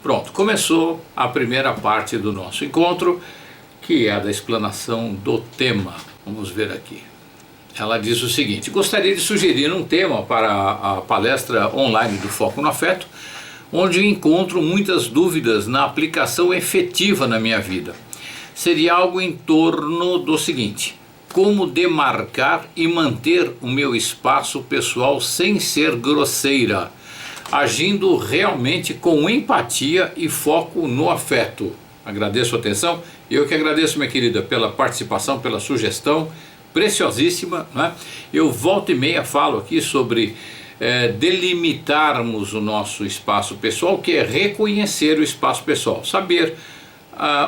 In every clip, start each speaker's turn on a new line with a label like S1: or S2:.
S1: Pronto, começou a primeira parte do nosso encontro, que é a da explanação do tema. Vamos ver aqui. Ela diz o seguinte: gostaria de sugerir um tema para a palestra online do Foco no Afeto, onde encontro muitas dúvidas na aplicação efetiva na minha vida. Seria algo em torno do seguinte: como demarcar e manter o meu espaço pessoal sem ser grosseira, agindo realmente com empatia e foco no afeto. Agradeço a atenção. Eu que agradeço, minha querida, pela participação, pela sugestão preciosíssima, né? Eu volta e meia falo aqui sobre delimitarmos o nosso espaço pessoal, que é reconhecer o espaço pessoal, saber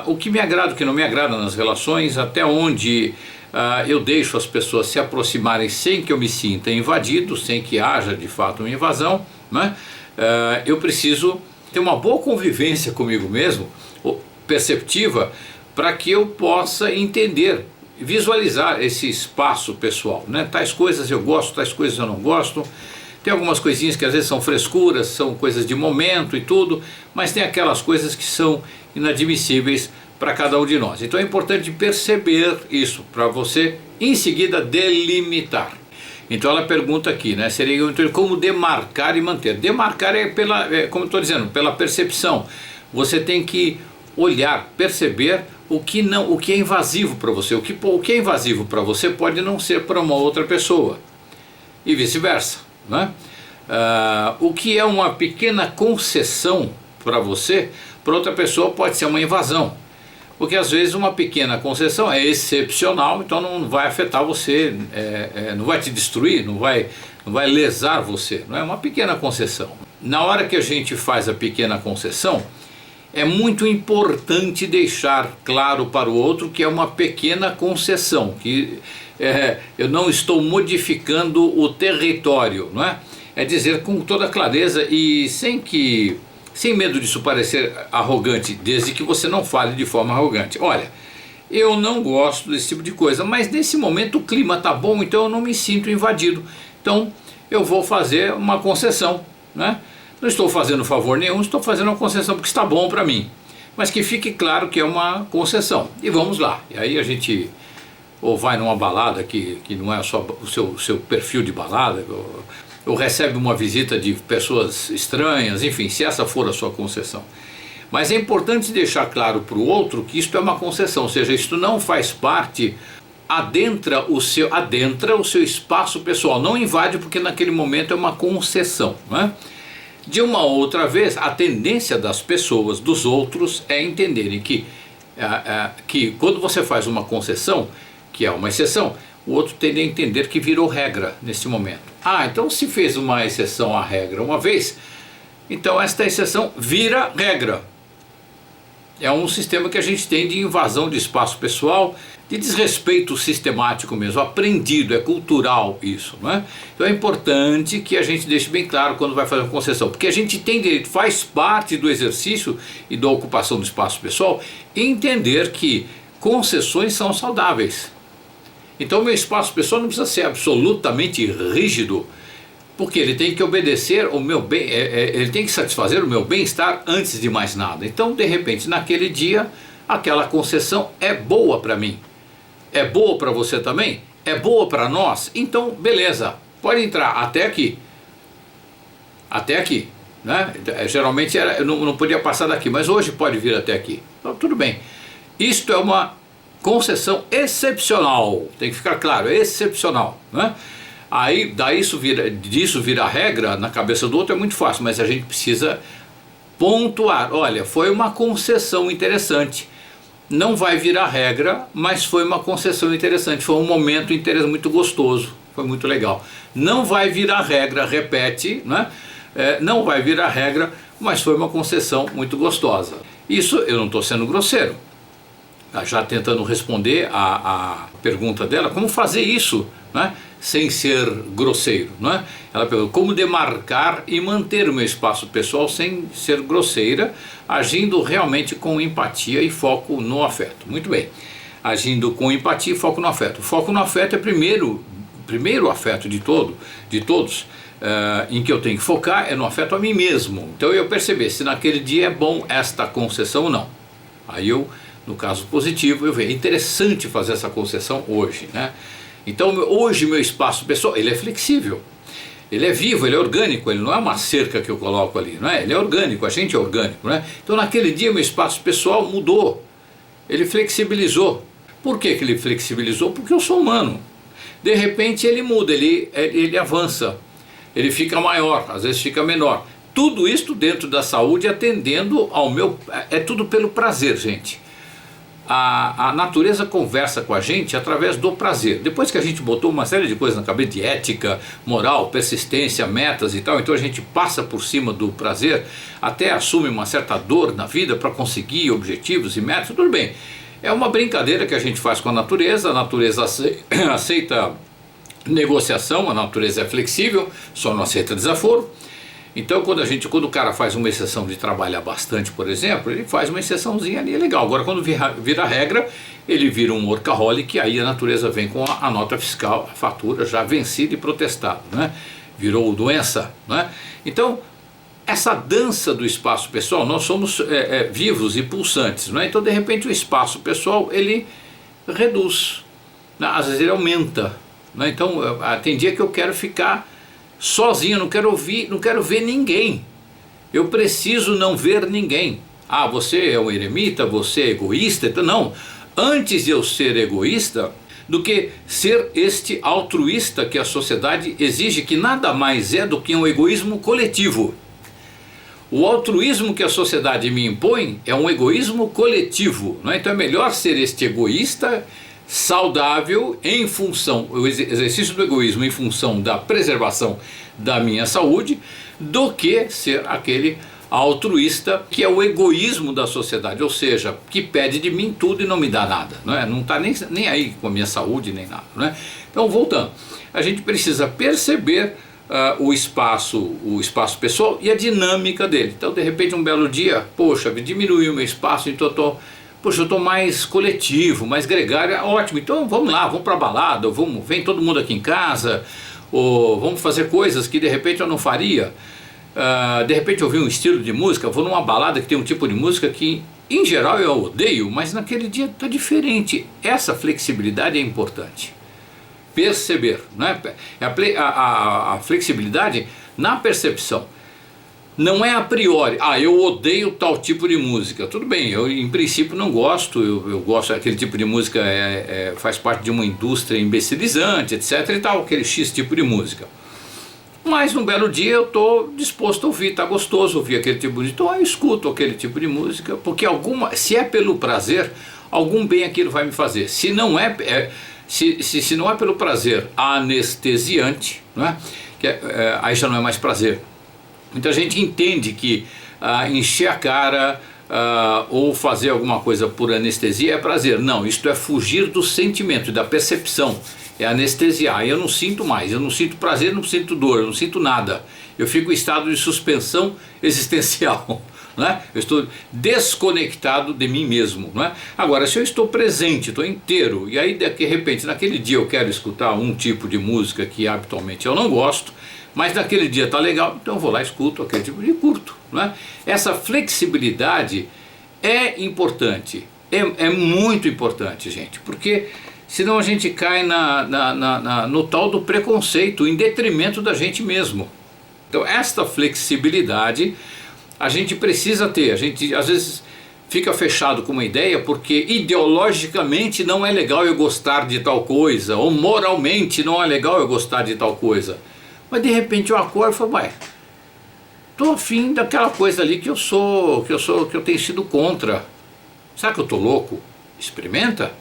S1: o que me agrada, o que não me agrada nas relações, até onde eu deixo as pessoas se aproximarem sem que eu me sinta invadido, sem que haja de fato uma invasão, né? Eu preciso ter uma boa convivência comigo mesmo, perceptiva, para que eu possa entender, visualizar esse espaço pessoal, né? Tais coisas eu gosto, tais coisas eu não gosto. Tem algumas coisinhas que às vezes são frescuras, são coisas de momento e tudo, mas tem aquelas coisas que são inadmissíveis para cada um de nós. Então é importante perceber isso, para você em seguida delimitar. Então ela pergunta aqui, né, seria como demarcar e manter. Demarcar como eu estou dizendo, pela percepção. Você tem que olhar, perceber o que é invasivo para você. O que é invasivo para você pode não ser para uma outra pessoa, e vice-versa, né? O que é uma pequena concessão para você, para outra pessoa pode ser uma invasão. Porque às vezes uma pequena concessão é excepcional, então não vai afetar você, não vai te destruir, não vai lesar você, não é uma pequena concessão. Na hora que a gente faz a pequena concessão, é muito importante deixar claro para o outro que é uma pequena concessão, que eu não estou modificando o território, não é? É dizer com toda clareza e sem medo disso parecer arrogante, desde que você não fale de forma arrogante. Olha, eu não gosto desse tipo de coisa, mas nesse momento o clima está bom, então eu não me sinto invadido. Então eu vou fazer uma concessão, né? Não estou fazendo favor nenhum, estou fazendo uma concessão porque está bom para mim. Mas que fique claro que é uma concessão. E vamos lá. E aí a gente ou vai numa balada que não é só o seu perfil de balada, ou recebe uma visita de pessoas estranhas, enfim, se essa for a sua concessão. Mas é importante deixar claro para o outro que isto é uma concessão, ou seja, isto não faz parte, adentra o seu espaço pessoal, não invade, porque naquele momento é uma concessão, né? De uma outra vez, a tendência das pessoas, dos outros, é entenderem que quando você faz uma concessão, que é uma exceção, o outro tende a entender que virou regra nesse momento. Então se fez uma exceção à regra uma vez, então esta exceção vira regra. É um sistema que a gente tem de invasão de espaço pessoal, de desrespeito sistemático mesmo, aprendido, é cultural isso, não é? Então é importante que a gente deixe bem claro quando vai fazer uma concessão, porque a gente tem direito, faz parte do exercício e da ocupação do espaço pessoal, entender que concessões são saudáveis. Então o meu espaço pessoal não precisa ser absolutamente rígido, porque ele tem que obedecer o meu bem, ele tem que satisfazer o meu bem-estar antes de mais nada. Então de repente naquele dia aquela concessão é boa para mim, é boa para você também, é boa para nós, então beleza, pode entrar até aqui, né? Geralmente eu não podia passar daqui, mas hoje pode vir até aqui, então tudo bem. Isto é uma concessão excepcional, tem que ficar claro, é excepcional, né? Aí disso virar regra na cabeça do outro é muito fácil, mas a gente precisa pontuar. Olha, foi uma concessão interessante, não vai virar regra, mas foi uma concessão interessante, foi um momento interessante, muito gostoso, foi muito legal. Não vai virar regra, repete, né? Não vai virar regra, mas foi uma concessão muito gostosa. Isso eu não estou sendo grosseiro. Já tentando responder a pergunta dela, como fazer isso, né, sem ser grosseiro, né? Ela perguntou como demarcar e manter o meu espaço pessoal sem ser grosseira, agindo realmente com empatia e foco no afeto. Muito bem, agindo com empatia e foco no afeto. O foco no afeto é primeiro afeto de todos, em que eu tenho que focar é no afeto a mim mesmo. Então eu perceber se naquele dia é bom esta concessão ou não. Aí eu, no caso positivo, eu vejo, é interessante fazer essa concessão hoje, né? Então hoje meu espaço pessoal, ele é flexível, ele é vivo, ele é orgânico, ele não é uma cerca que eu coloco ali, não é? Ele é orgânico, a gente é orgânico, né? Então naquele dia meu espaço pessoal mudou, ele flexibilizou. Por que ele flexibilizou? Porque eu sou humano. De repente ele muda, ele avança, ele fica maior, às vezes fica menor. Tudo isso dentro da saúde, atendendo ao meu... É tudo pelo prazer, gente. A natureza conversa com a gente através do prazer. Depois que a gente botou uma série de coisas na cabeça, de ética, moral, persistência, metas e tal, então a gente passa por cima do prazer, até assume uma certa dor na vida para conseguir objetivos e metas, tudo bem. É uma brincadeira que a gente faz com a natureza aceita negociação, a natureza é flexível, só não aceita desaforo. Então quando o cara faz uma exceção de trabalhar bastante, por exemplo, ele faz uma exceçãozinha ali, é legal. Agora quando vira regra, ele vira um workaholic, aí a natureza vem com a nota fiscal, a fatura já vencida e protestada, né? Virou doença, né? Então essa dança do espaço pessoal, nós somos vivos e pulsantes, né? Então de repente o espaço pessoal ele reduz, né? Às vezes ele aumenta, né? Então tem dia que eu quero ficar sozinho, não quero ouvir, não quero ver ninguém. Eu preciso não ver ninguém. Ah, você é um eremita, você é egoísta? Então, não, antes de eu ser egoísta, do que ser este altruísta que a sociedade exige, que nada mais é do que um egoísmo coletivo. O altruísmo que a sociedade me impõe é um egoísmo coletivo, não é? Então é melhor ser este egoísta saudável em função, o exercício do egoísmo em função da preservação da minha saúde, do que ser aquele altruísta que é o egoísmo da sociedade, ou seja, que pede de mim tudo e não me dá nada, não é? Não está nem aí com a minha saúde nem nada, não é? Então voltando, a gente precisa perceber o espaço pessoal e a dinâmica dele. Então de repente um belo dia, poxa, diminuiu o meu espaço, então eu estou mais coletivo, mais gregário, ótimo, então vamos lá, vamos para a balada, vem todo mundo aqui em casa, ou vamos fazer coisas que de repente eu não faria. De repente eu vi um estilo de música, vou numa balada que tem um tipo de música que em geral eu odeio, mas naquele dia está diferente. Essa flexibilidade é importante. Perceber, né? A flexibilidade na percepção. Não é a priori, eu odeio tal tipo de música. Tudo bem, eu em princípio não gosto, eu gosto, aquele tipo de música faz parte de uma indústria imbecilizante, etc e tal, aquele X tipo de música. Mas num belo dia eu estou disposto a ouvir, está gostoso ouvir aquele tipo de música, então eu escuto aquele tipo de música, porque se é pelo prazer, algum bem aquilo vai me fazer. Se não é, se não é pelo prazer anestesiante, não é? Aí já não é mais prazer. Muita gente entende que encher a cara ou fazer alguma coisa por anestesia é prazer. Não, isto é fugir do sentimento, da percepção, é anestesiar. Eu não sinto mais, eu não sinto prazer, não sinto dor, eu não sinto nada. Eu fico em estado de suspensão existencial, né? Eu estou desconectado de mim mesmo, né? Agora, se eu estou presente, estou inteiro, e aí de repente naquele dia eu quero escutar um tipo de música que habitualmente eu não gosto, mas naquele dia está legal, então eu vou lá e escuto aquele tipo de curto, né? Essa flexibilidade é importante, é muito importante, gente, porque senão a gente cai no tal do preconceito, em detrimento da gente mesmo. Então esta flexibilidade a gente precisa ter. A gente às vezes fica fechado com uma ideia porque ideologicamente não é legal eu gostar de tal coisa, ou moralmente não é legal eu gostar de tal coisa. Mas de repente eu acordo e falo, estou afim daquela coisa ali que eu tenho sido contra. Será que eu estou louco? Experimenta,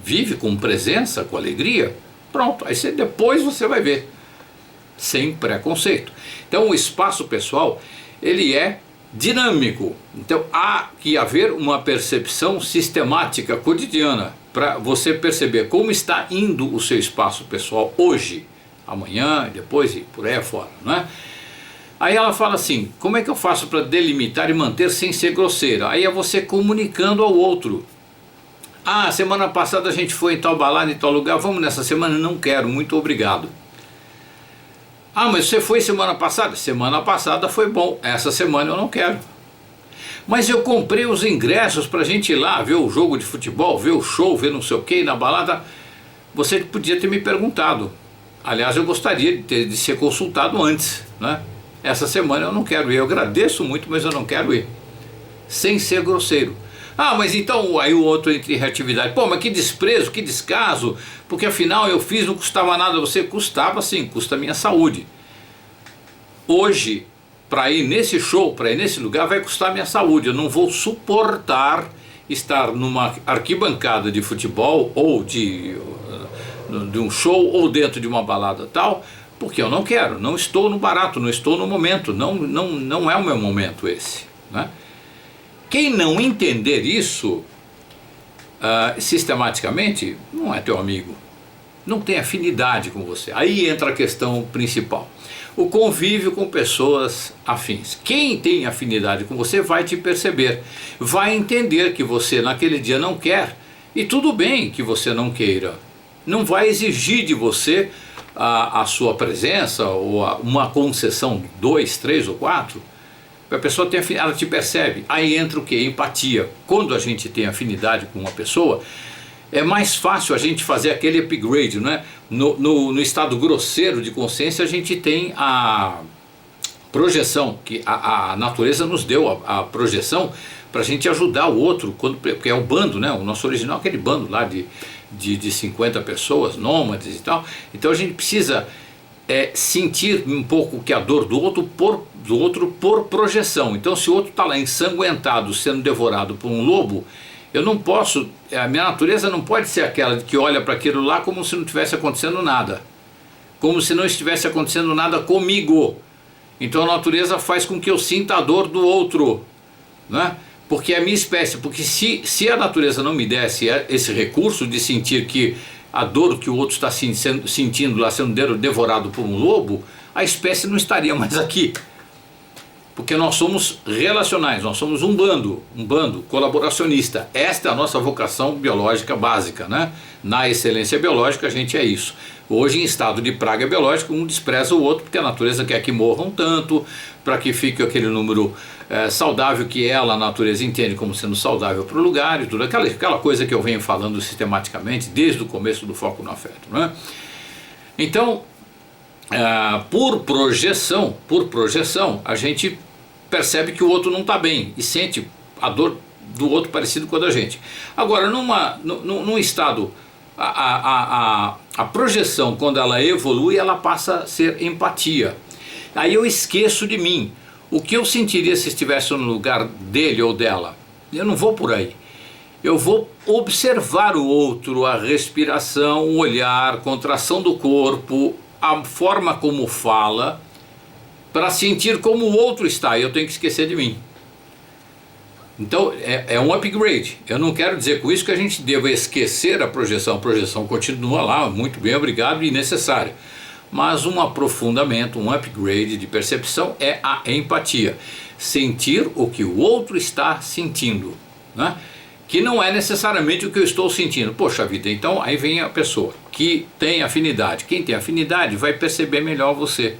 S1: vive com presença, com alegria, pronto, aí depois você vai ver, sem preconceito. Então o espaço pessoal, ele é dinâmico, então há que haver uma percepção sistemática, cotidiana, para você perceber como está indo o seu espaço pessoal hoje, amanhã, depois e por aí afora, não é? Aí ela fala assim, como é que eu faço para delimitar e manter sem ser grosseira? Aí é você comunicando ao outro. Semana passada a gente foi em tal balada, em tal lugar, vamos nessa semana? Não quero, muito obrigado. Ah, mas você foi semana passada? Semana passada foi bom, essa semana eu não quero. Mas eu comprei os ingressos para a gente ir lá ver o jogo de futebol, ver o show, ver não sei o que, na balada. Você podia ter me perguntado. Aliás, eu gostaria de ser consultado antes, né? Essa semana eu não quero ir. Eu agradeço muito, mas eu não quero ir. Sem ser grosseiro. Ah, mas então aí o outro entra em reatividade. Pô, mas que desprezo, que descaso, porque afinal eu fiz, não custava nada a você. Custava sim, custa a minha saúde. Hoje, para ir nesse show, para ir nesse lugar, vai custar a minha saúde. Eu não vou suportar estar numa arquibancada de futebol ou de um show ou dentro de uma balada tal, porque eu não quero, não estou no barato, não estou no momento, não é o meu momento esse, né? Quem não entender isso sistematicamente não é teu amigo, não tem afinidade com você. Aí entra a questão principal, o convívio com pessoas afins. Quem tem afinidade com você vai te perceber, vai entender que você naquele dia não quer, e tudo bem que você não queira, não vai exigir de você a sua presença ou uma concessão 2, 3 ou 4. A pessoa tem afinidade, ela te percebe. Aí entra o que? Empatia. Quando a gente tem afinidade com uma pessoa, é mais fácil a gente fazer aquele upgrade, né? No estado grosseiro de consciência a gente tem a projeção, que a natureza nos deu a projeção para a gente ajudar o outro, porque é o bando, né? O nosso original é aquele bando lá de 50 pessoas, nômades e tal. Então a gente precisa sentir um pouco que a dor do outro por projeção. Então se o outro está lá ensanguentado, sendo devorado por um lobo, eu não posso, a minha natureza não pode ser aquela que olha para aquilo lá como se não estivesse acontecendo nada, como se não estivesse acontecendo nada comigo. Então a natureza faz com que eu sinta a dor do outro, né? Porque é a minha espécie, porque se a natureza não me desse esse recurso de sentir que a dor que o outro está sentindo lá, sendo devorado por um lobo, a espécie não estaria mais aqui. Porque nós somos relacionais, nós somos um bando colaboracionista. Esta é a nossa vocação biológica básica, né? Na excelência biológica a gente é isso. Hoje em estado de praga biológica um despreza o outro porque a natureza quer que morram tanto, para que fique aquele número saudável que ela, a natureza, entende como sendo saudável para o lugar e tudo, aquela coisa que eu venho falando sistematicamente desde o começo do Foco no Afeto, né? Então, por projeção, a gente percebe que o outro não está bem e sente a dor do outro parecido com a da gente. Agora, num estado, a projeção, quando ela evolui, ela passa a ser empatia. Aí eu esqueço de mim. O que eu sentiria se estivesse no lugar dele ou dela? Eu não vou por aí. Eu vou observar o outro, a respiração, o olhar, contração do corpo, a forma como fala, para sentir como o outro está, e eu tenho que esquecer de mim. Então é um upgrade. Eu não quero dizer com isso que a gente deva esquecer a projeção continua lá, muito bem, obrigado e necessária. Mas um aprofundamento, um upgrade de percepção é a empatia. Sentir o que o outro está sentindo, né? Que não é necessariamente o que eu estou sentindo. Poxa vida, então aí vem a pessoa que tem afinidade. Quem tem afinidade vai perceber melhor você.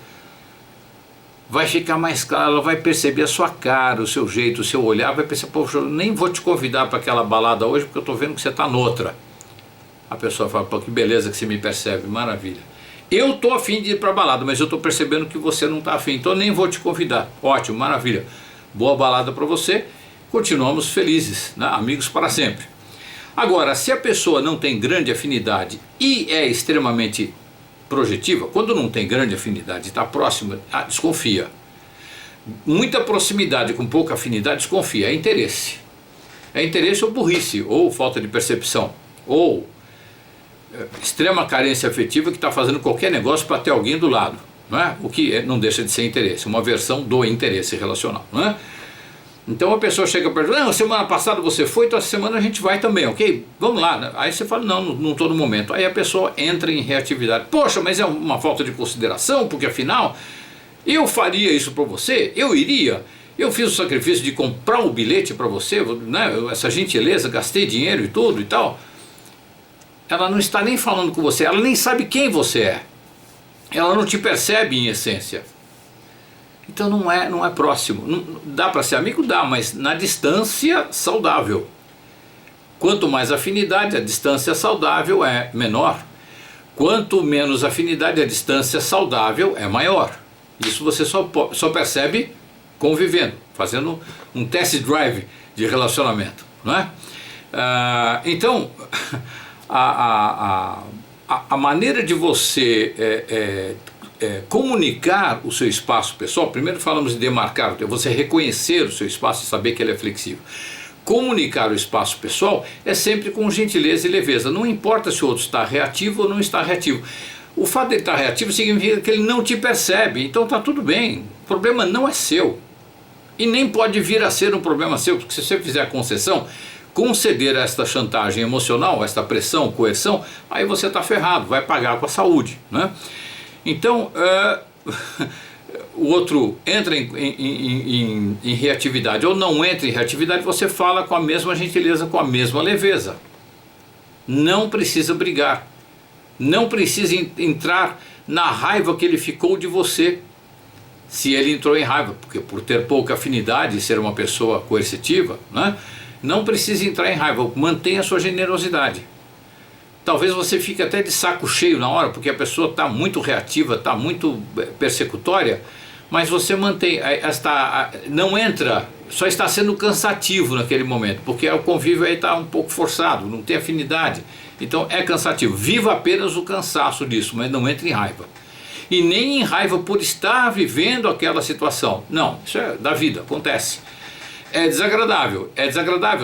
S1: Vai ficar mais claro, ela vai perceber a sua cara, o seu jeito, o seu olhar, vai perceber, poxa, eu nem vou te convidar para aquela balada hoje porque eu estou vendo que você está noutra. A pessoa fala, pô, que beleza que você me percebe, maravilha. Eu estou afim de ir para a balada, mas eu estou percebendo que você não está afim, então eu nem vou te convidar. Ótimo, maravilha. Boa balada para você, continuamos felizes, né? Amigos para sempre. Agora, se a pessoa não tem grande afinidade e é extremamente projetiva, quando não tem grande afinidade, está próxima, desconfia. Muita proximidade com pouca afinidade, desconfia, é interesse. É interesse ou burrice, ou falta de percepção, ou extrema carência afetiva que está fazendo qualquer negócio para ter alguém do lado, não é? O que não deixa de ser interesse, uma versão do interesse relacional, não é? Então a pessoa chega perto, não, semana passada você foi, então essa semana a gente vai também, ok? Vamos lá, né? Aí você fala, não estou no momento. Aí a pessoa entra em reatividade. Poxa, mas é uma falta de consideração, porque afinal, eu faria isso para você, eu iria, eu fiz o sacrifício de comprar o bilhete para você, né? Essa gentileza, gastei dinheiro e tudo e tal. Ela não está nem falando com você, ela nem sabe quem você é. ela não te percebe em essência. Então não é próximo. Dá para ser amigo? Dá, mas na distância saudável. Quanto mais afinidade, a distância saudável é menor. Quanto menos afinidade, a distância saudável é maior. Isso você só percebe convivendo, fazendo um test drive de relacionamento, não é? Então, a maneira de você comunicar o seu espaço pessoal, primeiro falamos de demarcar, você reconhecer o seu espaço e saber que ele é flexível. Comunicar o espaço pessoal é sempre com gentileza e leveza, não importa se o outro está reativo ou não está reativo. O fato de ele estar reativo significa que ele não te percebe, então está tudo bem, o problema não é seu. E nem pode vir a ser um problema seu, porque se você fizer a concessão, conceder esta chantagem emocional, esta pressão, coerção, aí você está ferrado, vai pagar com a saúde, né? Então, o outro entra em reatividade ou não entra em reatividade, você fala com a mesma gentileza, com a mesma leveza. Não precisa brigar, não precisa entrar na raiva que ele ficou de você, se ele entrou em raiva, porque por ter pouca afinidade e ser uma pessoa coercitiva, né? Não precisa entrar em raiva, mantenha a sua generosidade. Talvez você fique até de saco cheio na hora, porque a pessoa está muito reativa, está muito persecutória, mas você mantém, não entra, só está sendo cansativo naquele momento, porque o convívio aí está um pouco forçado, não tem afinidade, então é cansativo. Viva apenas o cansaço disso, mas não entre em raiva. E nem em raiva por estar vivendo aquela situação. Não, isso é da vida, acontece. É desagradável,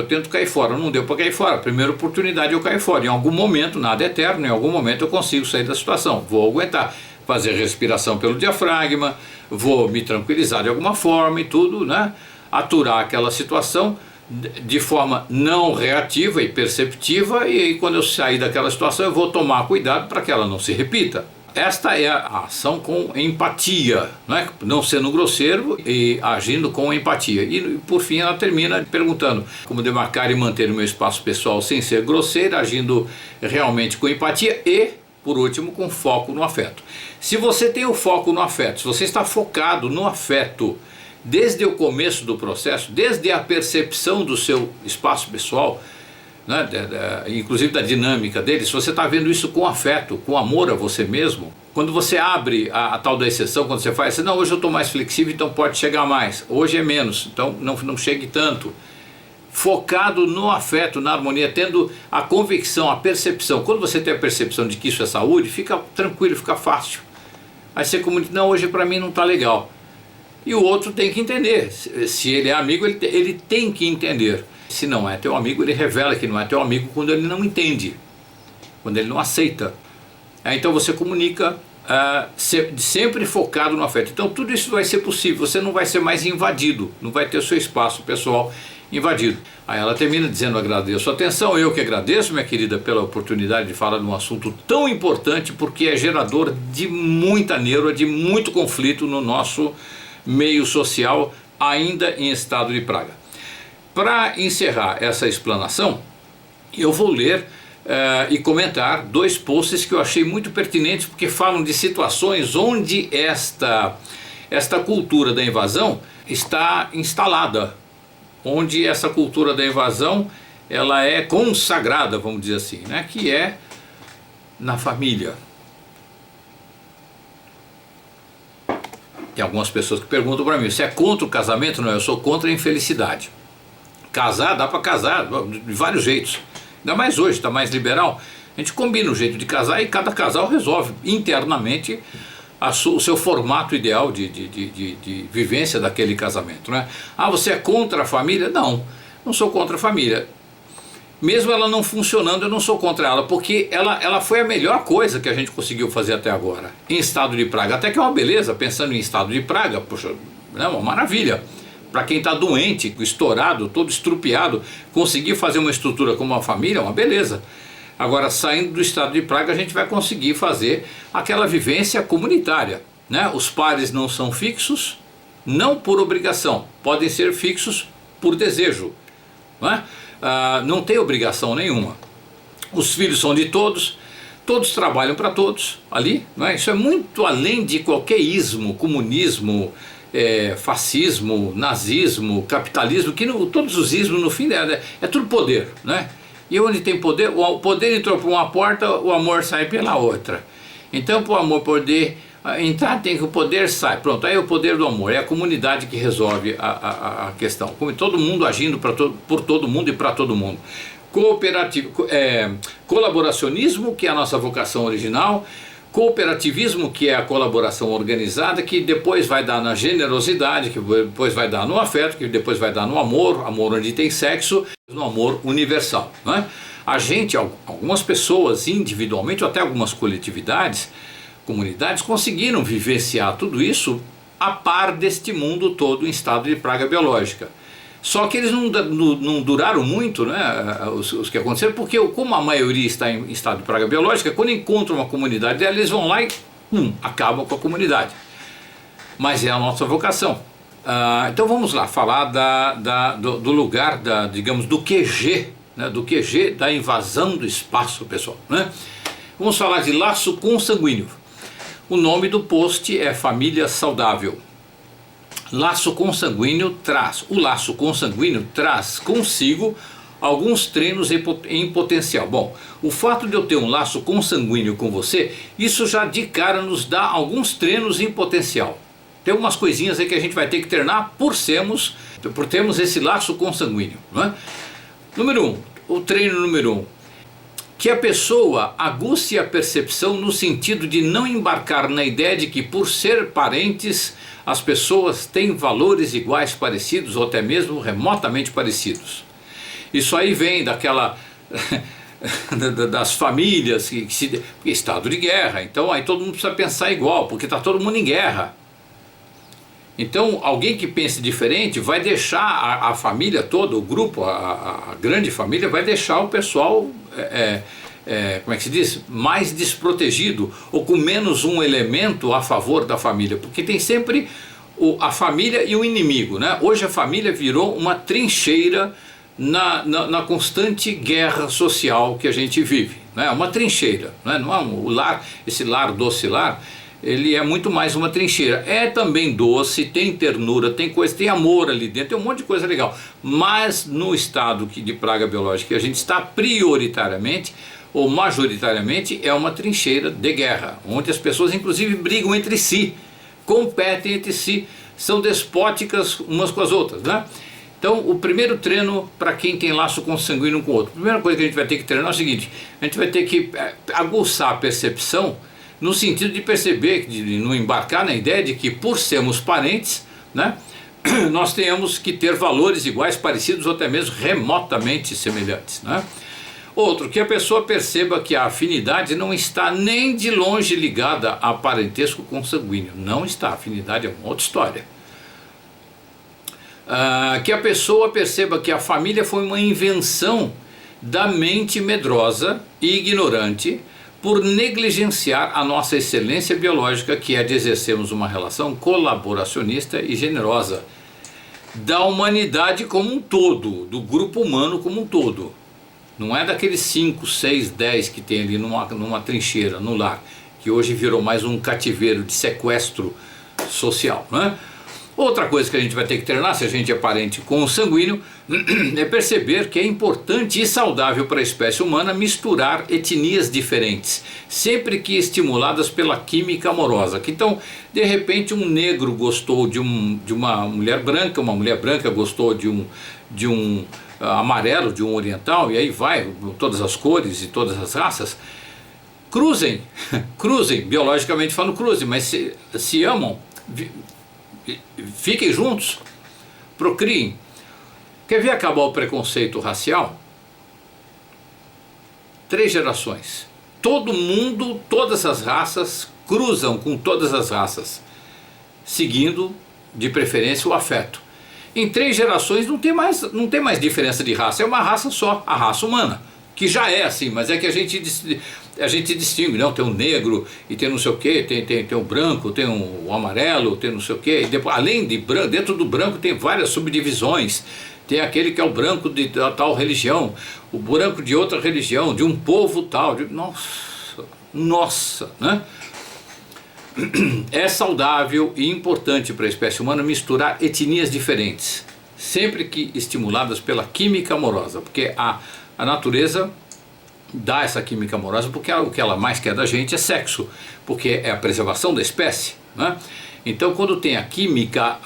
S1: tento cair fora, não deu para cair fora, primeira oportunidade eu caio fora, em algum momento, nada é eterno, em algum momento eu consigo sair da situação, vou aguentar, fazer respiração pelo diafragma, vou me tranquilizar de alguma forma e tudo, né? Aturar aquela situação de forma não reativa e perceptiva, e aí quando eu sair daquela situação eu vou tomar cuidado para que ela não se repita. Esta é a ação com empatia, né? Não sendo grosseiro e agindo com empatia. E por fim ela termina perguntando como demarcar e manter o meu espaço pessoal sem ser grosseiro, agindo realmente com empatia e, por último, com foco no afeto. Se você tem o foco no afeto, se você está focado no afeto desde o começo do processo, desde a percepção do seu espaço pessoal, né, inclusive da dinâmica dele, se você está vendo isso com afeto, com amor a você mesmo, quando você abre a tal da exceção, quando você faz assim, não, hoje eu estou mais flexível, então pode chegar mais, hoje é menos, então não chegue tanto, focado no afeto, na harmonia, tendo a convicção, a percepção. Quando você tem a percepção de que isso é saúde, fica tranquilo, fica fácil. Aí você comunica, não, hoje para mim não está legal, e o outro tem que entender, se ele é amigo, ele tem que entender. Se não é teu amigo, ele revela que não é teu amigo quando ele não entende, quando ele não aceita. Então você comunica sempre focado no afeto. Então tudo isso vai ser possível, você não vai ser mais invadido, não vai ter o seu espaço pessoal invadido. Aí ela termina dizendo, agradeço a atenção, eu que agradeço, minha querida, pela oportunidade de falar de um assunto tão importante, porque é gerador de muita neura, de muito conflito no nosso meio social, ainda em estado de praga. Para encerrar essa explanação, eu vou ler e comentar dois posts que eu achei muito pertinentes, porque falam de situações onde esta cultura da invasão está instalada, onde essa cultura da invasão ela é consagrada, vamos dizer assim, né? Que é na família. Tem algumas pessoas que perguntam para mim, você é contra o casamento? Não, eu sou contra a infelicidade. Casar, dá para casar de vários jeitos, ainda mais hoje, está mais liberal, a gente combina o jeito de casar e cada casal resolve internamente o seu formato ideal de vivência daquele casamento, né? Ah, você é contra a família? Não sou contra a família, mesmo ela não funcionando eu não sou contra ela, porque ela foi a melhor coisa que a gente conseguiu fazer até agora, em estado de praga, até que é uma beleza, pensando em estado de praga, poxa, é uma maravilha. Para quem está doente, estourado, todo estrupiado, conseguir fazer uma estrutura como uma família é uma beleza. Agora, saindo do estado de praga, a gente vai conseguir fazer aquela vivência comunitária, né? Os pares não são fixos, não por obrigação, podem ser fixos por desejo, não é? Não tem obrigação nenhuma. Os filhos são de todos, todos trabalham para todos ali, não é? Isso é muito além de qualquer ismo, comunismo, fascismo, nazismo, capitalismo, que todos os ismos no fim é tudo poder, né? E onde tem poder, o poder entrou por uma porta, o amor sai pela outra. Então, para o amor poder entrar, tem que o poder sai. Pronto, aí é o poder do amor, é a comunidade que resolve a questão. Como todo mundo agindo por todo mundo e para todo mundo. Colaboracionismo, que é a nossa vocação original. Cooperativismo, que é a colaboração organizada, que depois vai dar na generosidade, que depois vai dar no afeto, que depois vai dar no amor, amor onde tem sexo, no amor universal, não é? A gente, algumas pessoas individualmente, ou até algumas coletividades, comunidades, conseguiram vivenciar tudo isso a par deste mundo todo em estado de praga biológica. Só que eles não duraram muito, né, os que aconteceram, porque como a maioria está em estado de praga biológica, quando encontram uma comunidade dela, eles vão lá e acabam com a comunidade. Mas é a nossa vocação. Então vamos lá, falar do lugar, digamos, do QG, né, do QG da invasão do espaço, pessoal, né? Vamos falar de laço consanguíneo. O nome do post é Família Saudável. Laço consanguíneo o laço consanguíneo traz consigo alguns treinos em potencial. Bom, o fato de eu ter um laço consanguíneo com você, isso já de cara nos dá alguns treinos em potencial. Tem umas coisinhas aí que a gente vai ter que treinar por termos esse laço consanguíneo, não é? O treino número 1. Que a pessoa aguce a percepção no sentido de não embarcar na ideia de que por ser parentes as pessoas têm valores iguais, parecidos ou até mesmo remotamente parecidos. Isso aí vem daquela das famílias estado de guerra, então aí todo mundo precisa pensar igual, porque está todo mundo em guerra. Então alguém que pense diferente vai deixar a família toda, o grupo, a grande família, vai deixar o pessoal, como é que se diz? Mais desprotegido, ou com menos um elemento a favor da família, porque tem sempre a família e o inimigo, né? Hoje a família virou uma trincheira na constante guerra social que a gente vive, né? Uma trincheira, né? Não é o lar, esse lar doce lar, ele é muito mais uma trincheira. É também doce, tem ternura, tem coisa, tem amor ali dentro, tem um monte de coisa legal. Mas no estado de praga biológica que a gente está, prioritariamente ou majoritariamente é uma trincheira de guerra, onde as pessoas inclusive brigam entre si, competem entre si, são despóticas umas com as outras, né? Então o primeiro treino para quem tem laço consanguíneo um com o outro, a primeira coisa que a gente vai ter que treinar é o seguinte: a gente vai ter que aguçar a percepção no sentido de perceber, de não embarcar na ideia de que por sermos parentes, né, nós tenhamos que ter valores iguais, parecidos ou até mesmo remotamente semelhantes, né? Outro, que a pessoa perceba que a afinidade não está nem de longe ligada a parentesco consanguíneo. Não está, a afinidade é uma outra história. Que a pessoa perceba que a família foi uma invenção da mente medrosa e ignorante por negligenciar a nossa excelência biológica, que é de exercermos uma relação colaboracionista e generosa da humanidade como um todo, do grupo humano como um todo. Não é daqueles 5, 6, 10 que tem ali numa trincheira, no lar, que hoje virou mais um cativeiro de sequestro social, né? Outra coisa que a gente vai ter que treinar, se a gente é parente consanguíneo, é perceber que é importante e saudável para a espécie humana misturar etnias diferentes, sempre que estimuladas pela química amorosa. Então, de repente, um negro gostou de uma mulher branca gostou de um amarelo, de um oriental, e aí vai, todas as cores e todas as raças, cruzem, biologicamente falando, cruzem, mas se amam, fiquem juntos, procriem. Quer ver acabar o preconceito racial? 3 gerações. Todo mundo, todas as raças cruzam com todas as raças, seguindo de preferência o afeto. Em 3 gerações não tem mais diferença de raça, é uma raça só, a raça humana, que já é assim, mas é que a gente distingue, não, tem um negro e tem não sei o que, tem o branco, tem o amarelo, tem não sei o que, e depois, além de branco, dentro do branco tem várias subdivisões, tem aquele que é o branco de tal religião, o branco de outra religião, de um povo tal, nossa, nossa, né? É saudável e importante para a espécie humana misturar etnias diferentes, sempre que estimuladas pela química amorosa, porque a natureza dá essa química amorosa, porque o que ela mais quer da gente é sexo, porque é a preservação da espécie, né? Então quando tem a química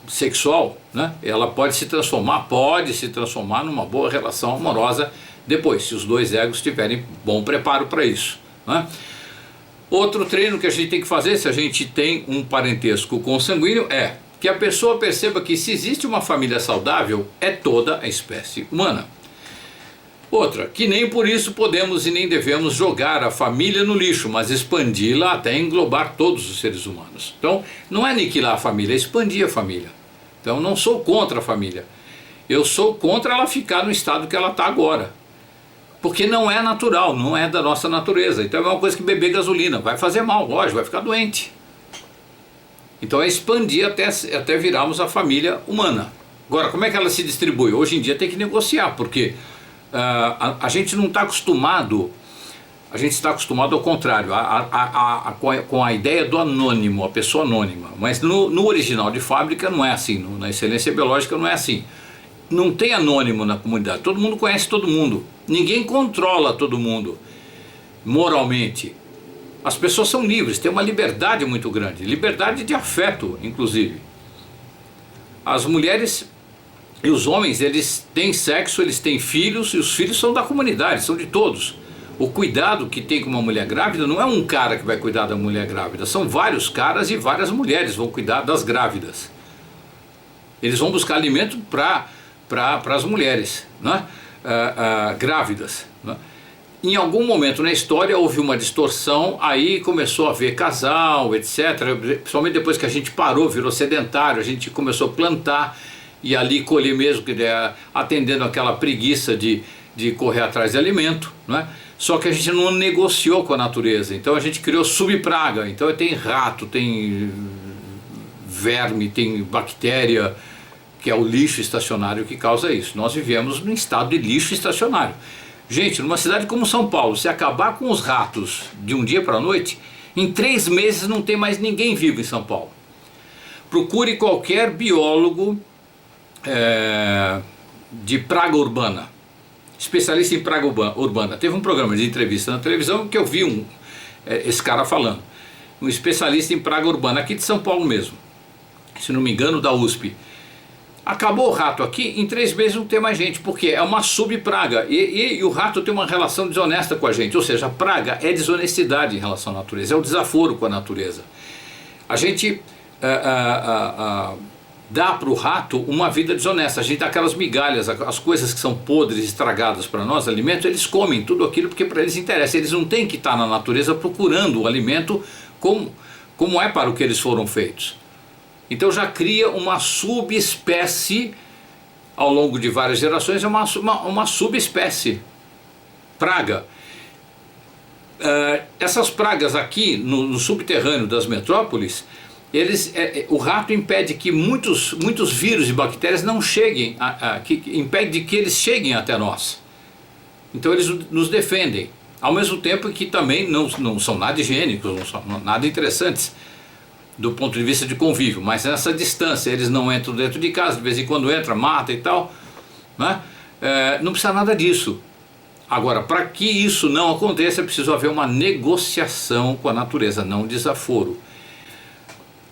S1: sexual, né, ela pode se transformar numa boa relação amorosa depois, se os dois egos tiverem bom preparo para isso, né? Outro treino que a gente tem que fazer, se a gente tem um parentesco consanguíneo, é que a pessoa perceba que se existe uma família saudável, é toda a espécie humana. Outra, que nem por isso podemos e nem devemos jogar a família no lixo, mas expandi-la até englobar todos os seres humanos. Então, não é aniquilar a família, é expandir a família. Então, não sou contra a família. Eu sou contra ela ficar no estado que ela está agora. Porque não é natural, não é da nossa natureza. Então é uma coisa que beber gasolina, vai fazer mal, lógico, vai ficar doente. Então é expandir até virarmos a família humana. Agora, como é que ela se distribui? Hoje em dia tem que negociar, porque a gente não está acostumado, a gente está acostumado ao contrário, com a ideia do anônimo, a pessoa anônima. Mas no original de fábrica não é assim, na excelência biológica não é assim. Não tem anônimo na comunidade, todo mundo conhece todo mundo, ninguém controla todo mundo moralmente. As pessoas são livres, têm uma liberdade muito grande, liberdade de afeto, inclusive. As mulheres e os homens, eles têm sexo, eles têm filhos, e os filhos são da comunidade, são de todos. O cuidado que tem com uma mulher grávida não é um cara que vai cuidar da mulher grávida, são vários caras e várias mulheres vão cuidar das grávidas. Eles vão buscar alimento para as mulheres, né? Grávidas, né? Em algum momento na história houve uma distorção, aí começou a haver casal, etc. Principalmente depois que a gente parou, virou sedentário, a gente começou a plantar e ali colher mesmo, atendendo aquela preguiça de correr atrás de alimento, né? Só que a gente não negociou com a natureza, então a gente criou subpraga, então tem rato, tem verme, tem bactéria, que é o lixo estacionário que causa isso. Nós vivemos num estado de lixo estacionário. Gente, numa cidade como São Paulo, se acabar com os ratos de um dia para a noite, em 3 meses não tem mais ninguém vivo em São Paulo. Procure qualquer biólogo de praga urbana, especialista em praga urbana. Teve um programa de entrevista na televisão que eu vi esse cara falando. Um especialista em praga urbana, aqui de São Paulo mesmo, se não me engano, da USP. Acabou o rato aqui, em 3 meses não tem mais gente, porque é uma subpraga, e o rato tem uma relação desonesta com a gente, ou seja, a praga é desonestidade em relação à natureza, é o desaforo com a natureza. A gente dá para o rato uma vida desonesta, a gente dá aquelas migalhas, as coisas que são podres, estragadas para nós, alimento, eles comem tudo aquilo porque para eles interessa, eles não têm que estar na natureza procurando o alimento como é para o que eles foram feitos. Então já cria uma subespécie, ao longo de várias gerações, é uma subespécie, praga. Essas pragas aqui, no subterrâneo das metrópoles, o rato impede que muitos vírus e bactérias não cheguem, impede que eles cheguem até nós. Então eles nos defendem, ao mesmo tempo que também não são nada higiênicos, não são nada interessantes do ponto de vista de convívio, mas nessa distância eles não entram dentro de casa, de vez em quando entra, mata e tal, né? Não precisa nada disso. Agora, para que isso não aconteça, é preciso haver uma negociação com a natureza, não um desaforo.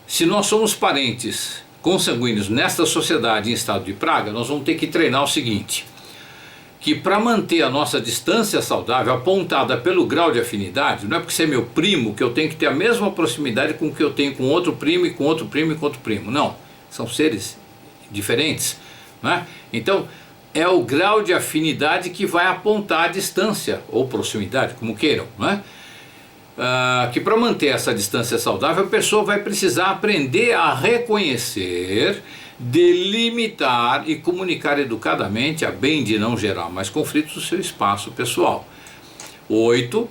S1: Se nós somos parentes consanguíneos nesta sociedade em estado de praga, nós vamos ter que treinar o seguinte, que para manter a nossa distância saudável apontada pelo grau de afinidade, não é porque você é meu primo que eu tenho que ter a mesma proximidade com que eu tenho com outro primo e com outro primo e com outro primo. Não, são seres diferentes, né? Então é o grau de afinidade que vai apontar a distância ou proximidade, como queiram, né? Que para manter essa distância saudável a pessoa vai precisar aprender a reconhecer, delimitar e comunicar educadamente a bem de não gerar mais conflitos no seu espaço pessoal. 8.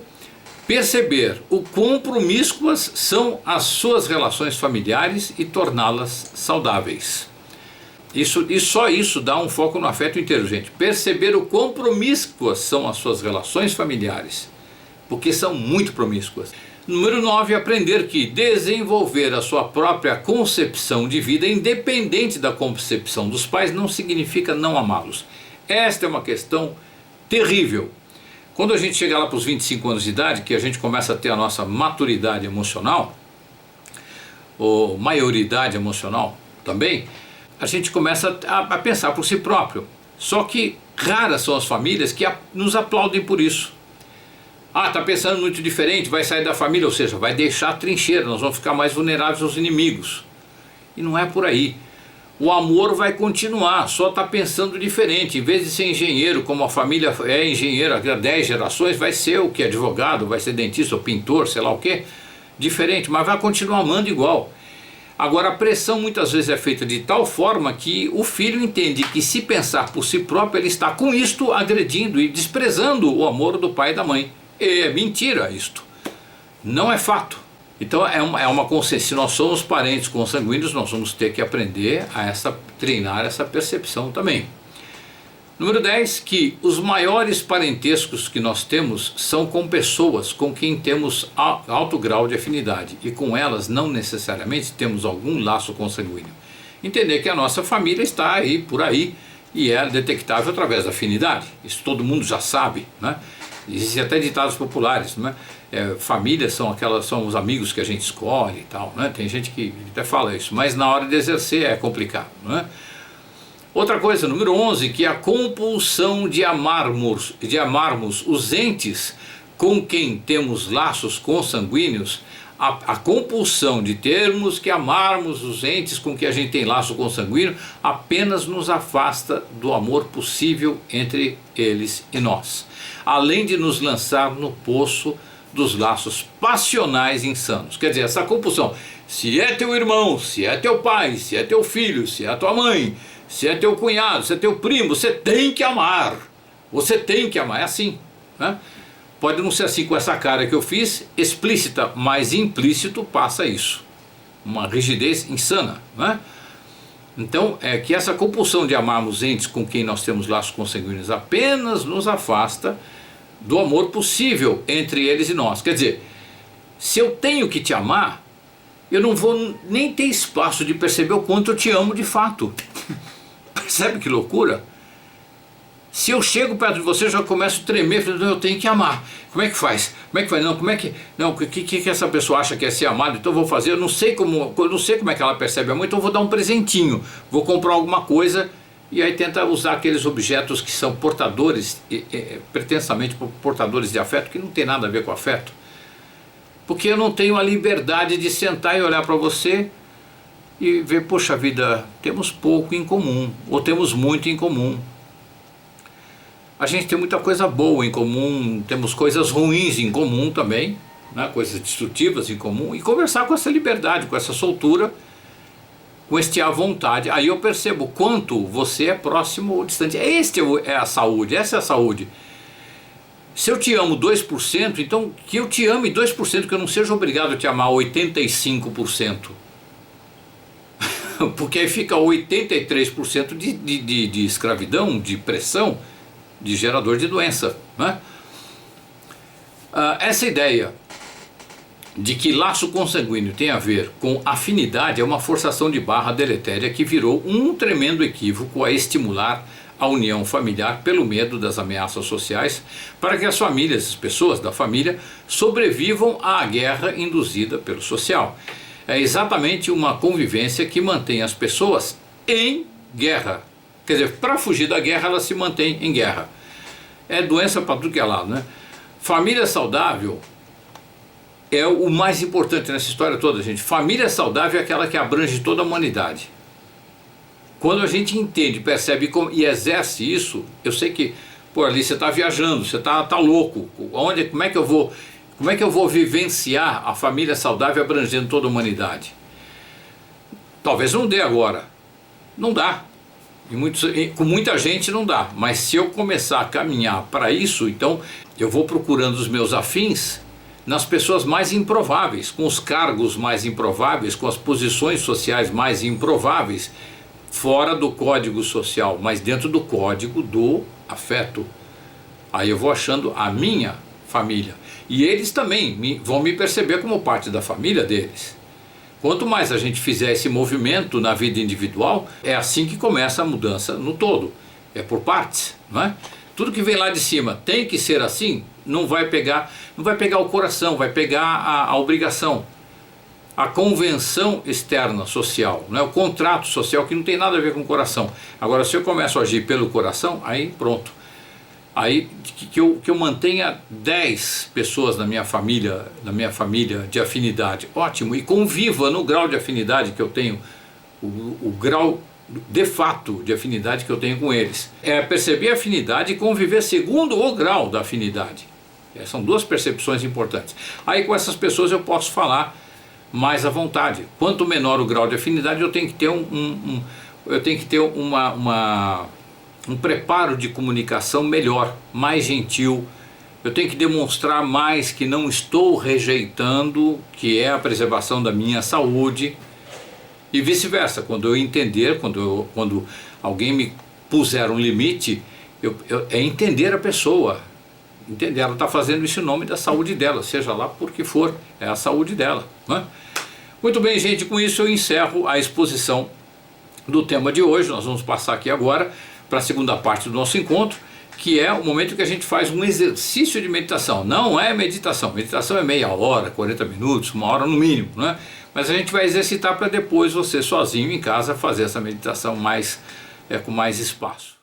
S1: Perceber o quão promíscuas são as suas relações familiares e torná-las saudáveis. E só isso dá um foco no afeto inteiro, gente. Perceber o quão promíscuas são as suas relações familiares porque são muito promíscuas. Número 9, aprender que desenvolver a sua própria concepção de vida, independente da concepção dos pais, não significa não amá-los. Esta é uma questão terrível. Quando a gente chega lá para os 25 anos de idade, que a gente começa a ter a nossa maturidade emocional, ou maioridade emocional também, a gente começa a pensar por si próprio. Só que raras são as famílias que nos aplaudem por isso. Ah, está pensando muito diferente, vai sair da família, ou seja, vai deixar a trincheira, nós vamos ficar mais vulneráveis aos inimigos. E não é por aí. O amor vai continuar, só está pensando diferente. Em vez de ser engenheiro, como a família é engenheiro há 10 gerações, vai ser o que? Advogado, vai ser dentista ou pintor, sei lá o que. Diferente, mas vai continuar amando igual. Agora, a pressão muitas vezes é feita de tal forma que o filho entende que, se pensar por si próprio, ele está com isto agredindo e desprezando o amor do pai e da mãe. É mentira isto, não é fato. Então é uma consciência. Se nós somos parentes consanguíneos, nós vamos ter que aprender a treinar essa percepção também. Número 10, que os maiores parentescos que nós temos são com pessoas com quem temos alto grau de afinidade, e com elas não necessariamente temos algum laço consanguíneo. Entender que a nossa família está aí, por aí, e é detectável através da afinidade. Isso todo mundo já sabe, né? Existem até ditados populares, né? Famílias são os amigos que a gente escolhe e tal, né? Tem gente que até fala isso, mas na hora de exercer é complicado, né? Outra coisa, número 11, que a compulsão de amarmos os entes com quem temos laços consanguíneos, a compulsão de termos que amarmos os entes com que a gente tem laço consanguíneo apenas nos afasta do amor possível entre eles e nós, além de nos lançar no poço dos laços passionais insanos. Quer dizer, essa compulsão, se é teu irmão, se é teu pai, se é teu filho, se é a tua mãe, se é teu cunhado, se é teu primo, você tem que amar, é assim, né? Pode não ser assim com essa cara que eu fiz, explícita, mas implícito passa isso. Uma rigidez insana, né? Então, é que essa compulsão de amarmos entes com quem nós temos laços consanguíneos apenas nos afasta do amor possível entre eles e nós. Quer dizer, se eu tenho que te amar, eu não vou nem ter espaço de perceber o quanto eu te amo de fato. Percebe que loucura? Se eu chego perto de você, eu já começo a tremer, falando, eu tenho que amar. Como é que faz? Como é que faz? Não, como é que... Não, o que essa pessoa acha que é ser amado? Então eu vou fazer, eu não sei como é que ela percebe amor, então eu vou dar um presentinho, vou comprar alguma coisa, e aí tenta usar aqueles objetos que são portadores, pretensamente portadores de afeto, que não tem nada a ver com afeto. Porque eu não tenho a liberdade de sentar e olhar para você e ver, poxa vida, temos pouco em comum, ou temos muito em comum. A gente tem muita coisa boa em comum, temos coisas ruins em comum também, né? Coisas destrutivas em comum, e conversar com essa liberdade, com essa soltura, com este à vontade. Aí eu percebo quanto você é próximo ou distante. É a saúde, essa é a saúde. Se eu te amo 2%, então que eu te ame 2%, que eu não seja obrigado a te amar 85%. Porque aí fica 83% de escravidão, de pressão, de gerador de doença, né? Essa ideia de que laço consanguíneo tem a ver com afinidade é uma forçação de barra deletéria que virou um tremendo equívoco a estimular a união familiar pelo medo das ameaças sociais, para que as famílias, as pessoas da família, sobrevivam à guerra induzida pelo social. É exatamente uma convivência que mantém as pessoas em guerra. Quer dizer, para fugir da guerra, ela se mantém em guerra. É doença para tudo que é lado, né? Família saudável é o mais importante nessa história toda, gente. Família saudável é aquela que abrange toda a humanidade. Quando a gente entende, percebe e exerce isso, eu sei que, pô, ali você está viajando, você tá louco. Como é que eu vou vivenciar a família saudável abrangendo toda a humanidade? Talvez não dê agora. Não dá. Com muita gente não dá, mas se eu começar a caminhar para isso, então eu vou procurando os meus afins nas pessoas mais improváveis, com os cargos mais improváveis, com as posições sociais mais improváveis, fora do código social, mas dentro do código do afeto. Aí eu vou achando a minha família. E eles também vão me perceber como parte da família deles. Quanto mais a gente fizer esse movimento na vida individual, é assim que começa a mudança no todo. É por partes, não é? Tudo que vem lá de cima tem que ser assim, não vai pegar o coração, vai pegar a obrigação, a convenção externa social, né? O contrato social que não tem nada a ver com o coração. Agora, se eu começo a agir pelo coração, aí pronto. Aí que eu mantenha 10 pessoas na minha família de afinidade, ótimo, e conviva no grau de afinidade que eu tenho, o grau de fato de afinidade que eu tenho com eles. É perceber a afinidade e conviver segundo o grau da afinidade. São duas percepções importantes. Aí com essas pessoas eu posso falar mais à vontade. Quanto menor o grau de afinidade, eu tenho que ter um preparo de comunicação melhor, mais gentil. Eu tenho que demonstrar mais que não estou rejeitando, que é a preservação da minha saúde. E vice-versa, quando eu entender, quando alguém me puser um limite, é entender a pessoa. Entender, ela está fazendo isso em nome da saúde dela, seja lá por que for, é a saúde dela, não é? Muito bem, gente, com isso eu encerro a exposição do tema de hoje. Nós vamos passar aqui agora para a segunda parte do nosso encontro, que é o momento que a gente faz um exercício de meditação. Não é meditação, meditação é meia hora, 40 minutos, uma hora no mínimo, não é? Mas a gente vai exercitar para depois você sozinho em casa fazer essa meditação com mais espaço.